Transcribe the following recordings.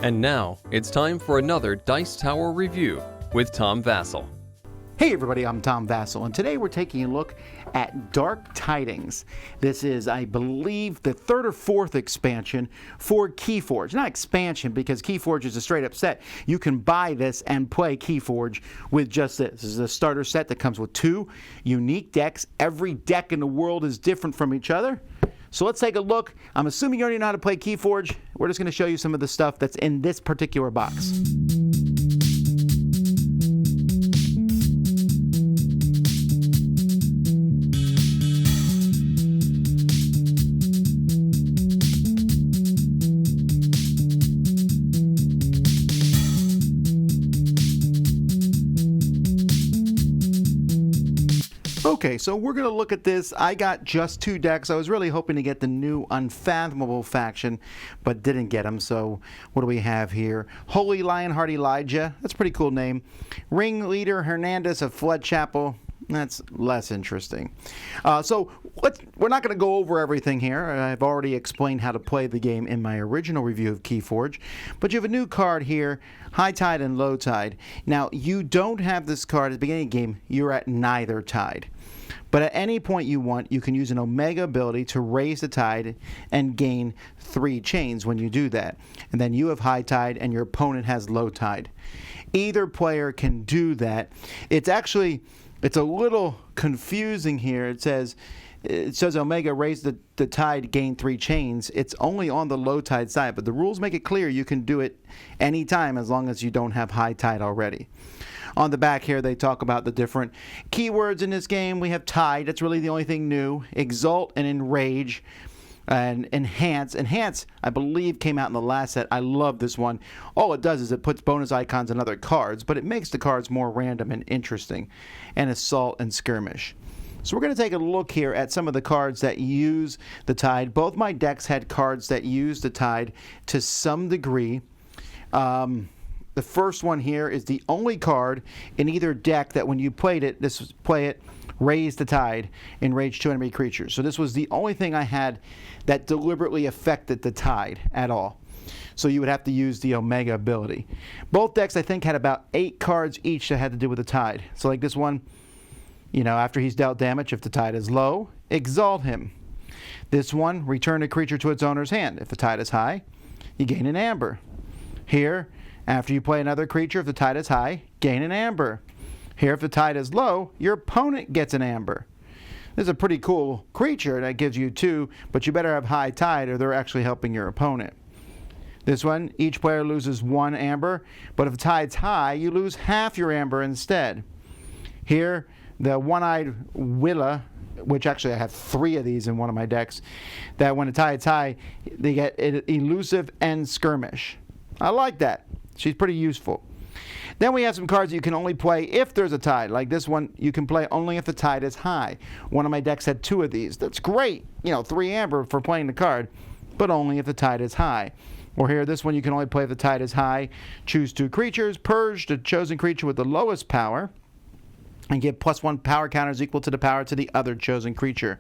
And now, it's time for another Dice Tower review with Tom Vasel. Hey everybody, I'm Tom Vasel, and today we're taking a look at Dark Tidings. This is, I believe, the third or fourth expansion for KeyForge. Not expansion, because KeyForge is a straight-up set. You can buy this and play KeyForge with just this. This is a starter set that comes with 2 unique decks. Every deck in the world is different from each other. So let's take a look. I'm assuming you already know how to play KeyForge. We're just going to show you some of the stuff that's in this particular box. Okay, so we're going to look at this. I got just 2 decks. I was really hoping to get the new Unfathomable faction, but didn't get them. So what do we have here? Holy Lionheart Elijah. That's a pretty cool name. Ringleader Hernandez of Flood Chapel. That's less interesting. So we're not going to go over everything here. I've already explained how to play the game in my original review of KeyForge. But you have a new card here, High Tide and Low Tide. Now, you don't have this card at the beginning of the game. You're at neither tide. But at any point you want, you can use an Omega ability to raise the tide and gain 3 chains when you do that. And then you have High Tide and your opponent has Low Tide. Either player can do that. It's a little confusing here. It says Omega raise the tide, gain 3 chains. It's only on the low tide side, but the rules make it clear you can do it anytime as long as you don't have high tide already. On the back here, they talk about the different keywords in this game. We have tide. That's really the only thing new. Exalt and enrage. And enhance. Enhance, I believe, came out in the last set. I love this one. All it does is it puts bonus icons on other cards, but it makes the cards more random and interesting. And assault and skirmish. So we're going to take a look here at some of the cards that use the tide. Both my decks had cards that use the tide to some degree. The first one here is the only card in either deck that when you played it, raise the tide, enrage 2 enemy creatures. So this was the only thing I had that deliberately affected the tide at all. So you would have to use the Omega ability. Both decks, I think, had about 8 cards each that had to do with the tide. So like this one, after he's dealt damage, if the tide is low, exalt him. This one, return a creature to its owner's hand. If the tide is high, you gain an amber. Here, after you play another creature, if the tide is high, gain an amber. Here, if the tide is low, your opponent gets an amber. This is a pretty cool creature that gives you 2, but you better have high tide or they're actually helping your opponent. This one, each player loses 1 amber, but if the tide's high, you lose half your amber instead. Here, the One-Eyed Willa, which actually I have 3 of these in one of my decks, that when the tide's high, they get elusive and skirmish. I like that. She's pretty useful. Then we have some cards you can only play if there's a tide. Like this one, you can play only if the tide is high. One of my decks had 2 of these. That's great. 3 amber for playing the card, but only if the tide is high. Or here, this one you can only play if the tide is high. Choose 2 creatures, purge the chosen creature with the lowest power, and give +1 power counters equal to the power to the other chosen creature.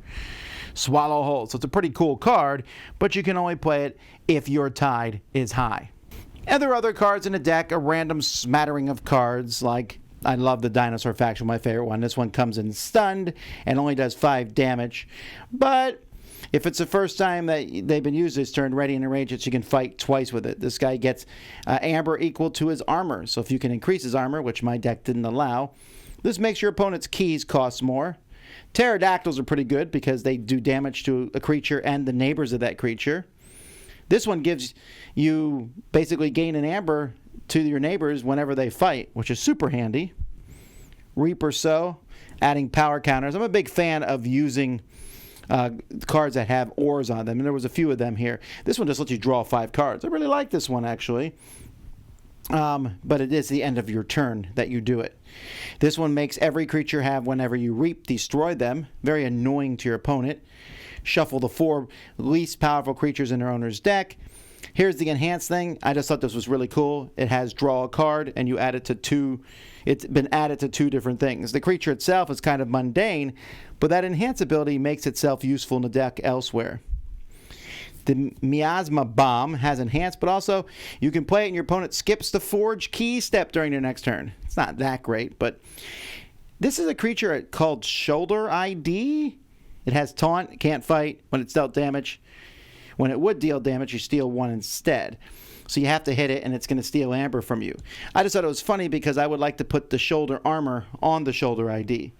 Swallow whole. So it's a pretty cool card, but you can only play it if your tide is high. And there are other cards in the deck, a random smattering of cards, like I love the Dinosaur faction, my favorite one. This one comes in stunned and only does 5 damage. But if it's the first time that they've been used this turn, ready and enrage it, so you can fight twice with it. This guy gets amber equal to his armor. So if you can increase his armor, which my deck didn't allow, this makes your opponent's keys cost more. Pterodactyls are pretty good because they do damage to a creature and the neighbors of that creature. This one gives you basically gain an amber to your neighbors whenever they fight, which is super handy. Reaper Sow, adding power counters. I'm a big fan of using cards that have ores on them, and there was a few of them here. This one just lets you draw 5 cards. I really like this one, actually. But it is the end of your turn that you do it. This one makes every creature have whenever you reap, destroy them. Very annoying to your opponent. Shuffle the 4 least powerful creatures in their owner's deck. Here's the enhance thing. I just thought this was really cool. It has draw a card, and you add it to 2. It's been added to 2 different things. The creature itself is kind of mundane, but that enhance ability makes itself useful in the deck elsewhere. The Miasma Bomb has enhanced, but also you can play it and your opponent skips the Forge key step during their next turn. It's not that great, but this is a creature called Shoulder ID. It has taunt, can't fight when it's dealt damage. When it would deal damage, you steal one instead. So you have to hit it, and it's going to steal Amber from you. I just thought it was funny because I would like to put the shoulder armor on the Shoulder ID.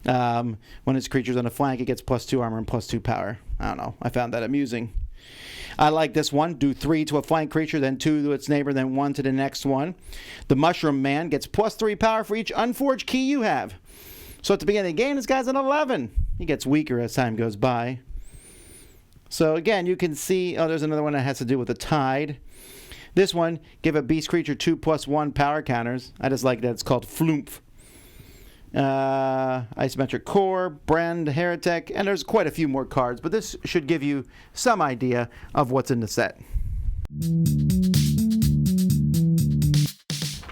When its creature's on a flank, it gets +2 armor and +2 power. I don't know. I found that amusing. I like this one. Do 3 to a flank creature, then 2 to its neighbor, then 1 to the next one. The Mushroom Man gets +3 power for each unforged key you have. So at the beginning of the game, this guy's an 11. He gets weaker as time goes by. So again, you can see, there's another one that has to do with the Tide. This one, give a beast creature 2+1 power counters. I just like that it's called Flumph. Isometric Core, Brand, Heretic, and there's quite a few more cards, but this should give you some idea of what's in the set.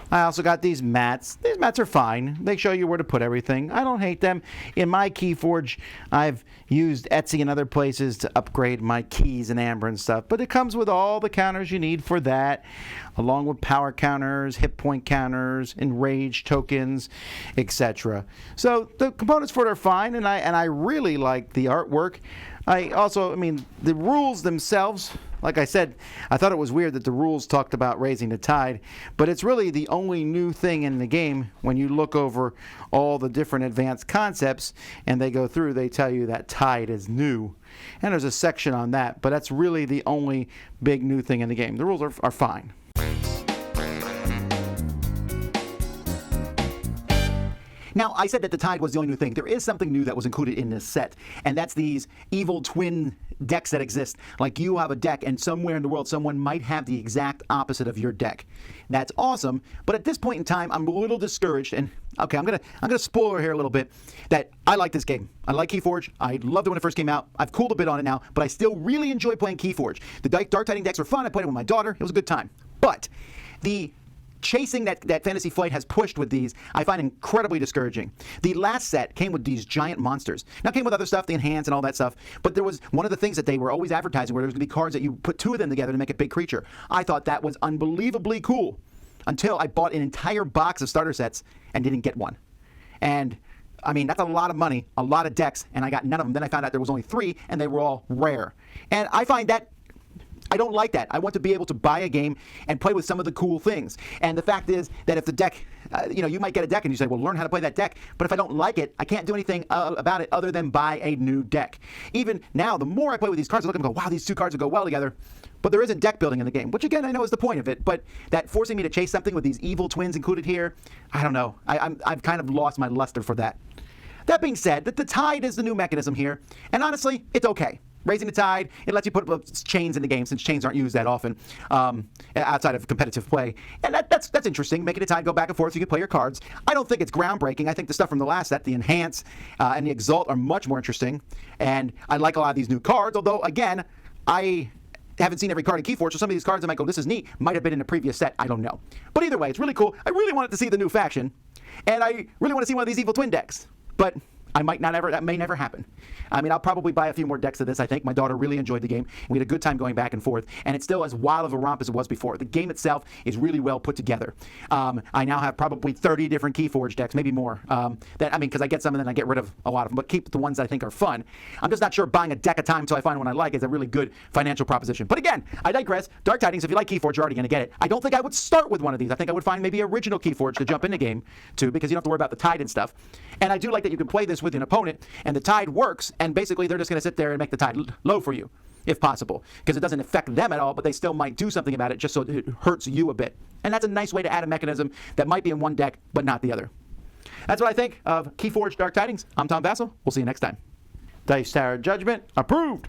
I also got these mats. These mats are fine. They show you where to put everything. I don't hate them. In my KeyForge, I've used Etsy and other places to upgrade my keys and amber and stuff, but it comes with all the counters you need for that, along with power counters, hit point counters, enrage tokens, etc. So the components for it are fine, and I really like the artwork. The rules themselves, like I said, I thought it was weird that the rules talked about raising the tide, but it's really the only new thing in the game. When you look over all the different advanced concepts and they go through, they tell you that tide is new. And there's a section on that, but that's really the only big new thing in the game. The rules are fine. Now, I said that the Tide was the only new thing. There is something new that was included in this set, and that's these evil twin decks that exist. Like you have a deck, and somewhere in the world, someone might have the exact opposite of your deck. That's awesome, but at this point in time, I'm a little discouraged, and okay, I'm gonna spoiler here a little bit, that I like this game. I like KeyForge. I loved it when it first came out. I've cooled a bit on it now, but I still really enjoy playing KeyForge. The Dark Tidings decks were fun. I played it with my daughter. It was a good time. But the chasing that Fantasy Flight has pushed with these, I find incredibly discouraging. The last set came with these giant monsters. Now, it came with other stuff, the enhance and all that stuff, but there was one of the things that they were always advertising where there was going to be cards that you put 2 of them together to make a big creature. I thought that was unbelievably cool until I bought an entire box of starter sets and didn't get one. And I mean, that's a lot of money, a lot of decks, and I got none of them. Then I found out there was only 3, and they were all rare. And I find that I don't like that. I want to be able to buy a game and play with some of the cool things. And the fact is that if the deck, you might get a deck and you say, well, learn how to play that deck. But if I don't like it, I can't do anything about it other than buy a new deck. Even now, the more I play with these cards, I look and go, wow, these 2 cards would go well together. But there isn't deck building in the game, which again, I know is the point of it. But that forcing me to chase something with these evil twins included here, I don't know. I've kind of lost my luster for that. That being said, the Tide is the new mechanism here. And honestly, it's okay. Raising the Tide, it lets you put chains in the game, since chains aren't used that often outside of competitive play. And that's interesting, making the Tide go back and forth so you can play your cards. I don't think it's groundbreaking. I think the stuff from the last set, the Enhance and the Exalt, are much more interesting. And I like a lot of these new cards, although, again, I haven't seen every card in KeyForge, so some of these cards I might go, this is neat, might have been in a previous set, I don't know. But either way, it's really cool. I really wanted to see the new faction, and I really want to see one of these evil twin decks. But that may never happen. I mean, I'll probably buy a few more decks of this, I think. My daughter really enjoyed the game. We had a good time going back and forth, and it's still as wild of a romp as it was before. The game itself is really well put together. I now have probably 30 different KeyForge decks, maybe more. Because I get some and then I get rid of a lot of them, but keep the ones that I think are fun. I'm just not sure buying a deck at a time until I find one I like is a really good financial proposition. But again, I digress. Dark Tidings, if you like KeyForge, you're already going to get it. I don't think I would start with one of these. I think I would find maybe original KeyForge to jump in the game to, because you don't have to worry about the Tide and stuff. And I do like that you can play this with an opponent, and the Tide works, and basically they're just going to sit there and make the Tide low for you, if possible, because it doesn't affect them at all, but they still might do something about it just so it hurts you a bit. And that's a nice way to add a mechanism that might be in one deck, but not the other. That's what I think of KeyForge Dark Tidings. I'm Tom Vasel. We'll see you next time. Dice Tower Judgment approved.